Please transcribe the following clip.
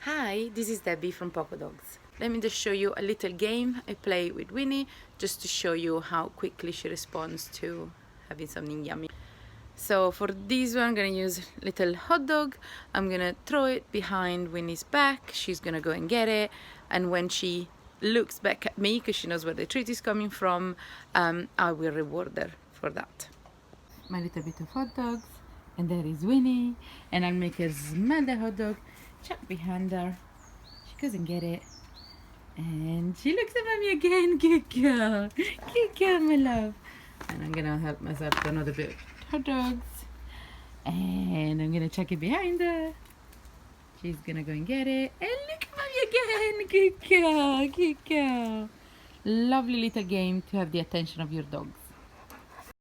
Hi, this is Debbie from Poco Dogs. Let me just show you a little game I play with Winnie just to show you how quickly she responds to having something yummy. So for this one, I'm gonna use little hot dog. I'm gonna throw it behind Winnie's back. She's gonna go and get it. And when she looks back at me, because she knows where the treat is coming from, I will reward her for that. My little bit of hot dogs, and there is Winnie, and I'll make her smell the hot dog, chuck behind her. She goes and get it, and she looks at mommy again. Good girl, my love. And I'm gonna help myself to another bit of hot dogs, and I'm gonna chuck it behind her. She's gonna go and get it, and look at mommy again. Good girl. Lovely little game to have the attention of your dogs.